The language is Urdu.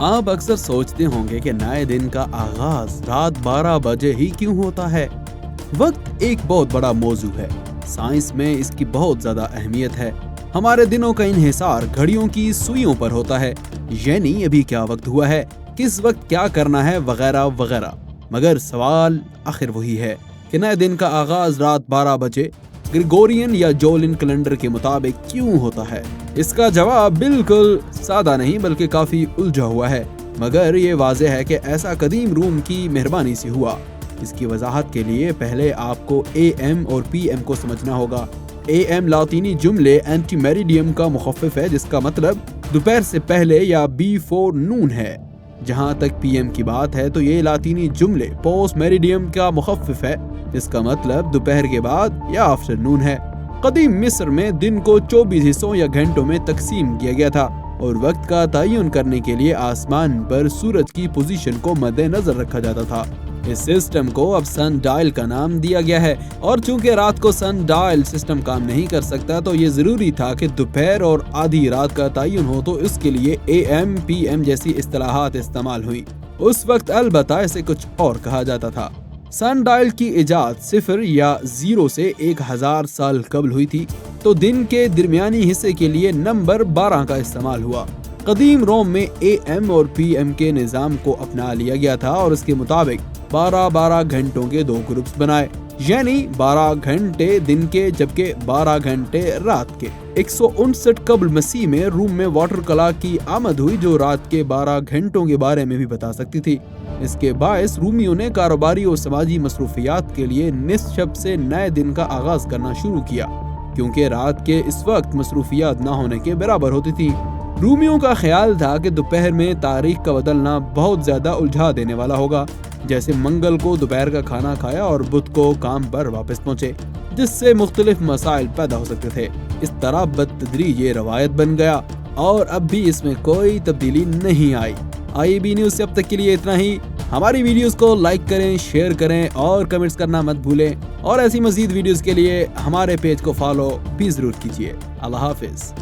آپ اکثر سوچتے ہوں گے کہ نئے دن کا آغاز رات 12 بجے ہی کیوں ہوتا ہے؟ وقت ایک بہت بڑا موضوع ہے۔ سائنس میں اس کی بہت زیادہ اہمیت ہے۔ ہمارے دنوں کا انحصار گھڑیوں کی سوئیوں پر ہوتا ہے، یعنی ابھی کیا وقت ہوا ہے، کس وقت کیا کرنا ہے، وغیرہ وغیرہ۔ مگر سوال آخر وہی ہے کہ نئے دن کا آغاز رات 12 بجے گریگورین یا جولین کیلنڈر کے مطابق کیوں ہوتا ہے؟ اس کا جواب بالکل سادہ نہیں بلکہ کافی الجھا ہوا ہے، مگر یہ واضح ہے کہ ایسا قدیم روم کی مہربانی سے ہوا۔ اس کی وضاحت کے لیے پہلے آپ کو اے ایم اور پی ایم کو سمجھنا ہوگا۔ اے ایم لاطینی جملے اینٹی میریڈیم کا مخفف ہے، جس کا مطلب دوپہر سے پہلے یا بیفور نون ہے۔ جہاں تک پی ایم کی بات ہے تو یہ لاطینی جملے پوسٹ میریڈیم کا مخفف ہے، جس کا مطلب دوپہر کے بعد یا آفٹر نون ہے۔ قدیم مصر میں دن کو 24 حصوں یا گھنٹوں میں تقسیم کیا گیا تھا اور وقت کا تعین کرنے کے لیے آسمان پر سورج کی پوزیشن کو مد نظر رکھا جاتا تھا۔ اس سسٹم کو اب سن ڈائل کا نام دیا گیا ہے، اور چونکہ رات کو سن ڈائل سسٹم کام نہیں کر سکتا تو یہ ضروری تھا کہ دوپہر اور آدھی رات کا تعین ہو، تو اس کے لیے اے ایم پی ایم جیسی اصطلاحات استعمال ہوئی۔ اس وقت البتہ اسے کچھ اور کہا جاتا تھا۔ سن ڈائل کی ایجاد 0 یا 0 سے 1000 سال قبل ہوئی تھی، تو دن کے درمیانی حصے کے لیے نمبر 12 کا استعمال ہوا۔ قدیم روم میں اے ایم اور پی ایم کے نظام کو اپنا لیا گیا تھا اور اس کے مطابق 12 گھنٹوں کے 2 گروپس بنائے، یعنی 12 گھنٹے دن کے جبکہ 12 گھنٹے رات کے۔ 159 قبل مسیح میں روم میں واٹر کلا کی آمد ہوئی جو رات کے 12 گھنٹوں کے بارے میں بھی بتا سکتی تھی۔ اس کے باعث رومیوں نے کاروباری اور سماجی مصروفیات کے لیے نصف شب سے نئے دن کا آغاز کرنا شروع کیا، کیونکہ رات کے اس وقت مصروفیات نہ ہونے کے برابر ہوتی تھی۔ رومیوں کا خیال تھا کہ دوپہر میں تاریخ کا بدلنا بہت زیادہ الجھا دینے والا ہوگا، جیسے منگل کو دوپہر کا کھانا کھایا اور بدھ کو کام پر واپس پہنچے، جس سے مختلف مسائل پیدا ہو سکتے تھے۔ اس طرح بتدریج یہ روایت بن گیا اور اب بھی اس میں کوئی تبدیلی نہیں آئی۔ آئی بی نیوز سے اب تک کے لیے اتنا ہی۔ ہماری ویڈیوز کو لائک کریں، شیئر کریں اور کمنٹس کرنا مت بھولیں، اور ایسی مزید ویڈیوز کے لیے ہمارے پیج کو فالو بھی ضرور کیجیے۔ اللہ حافظ۔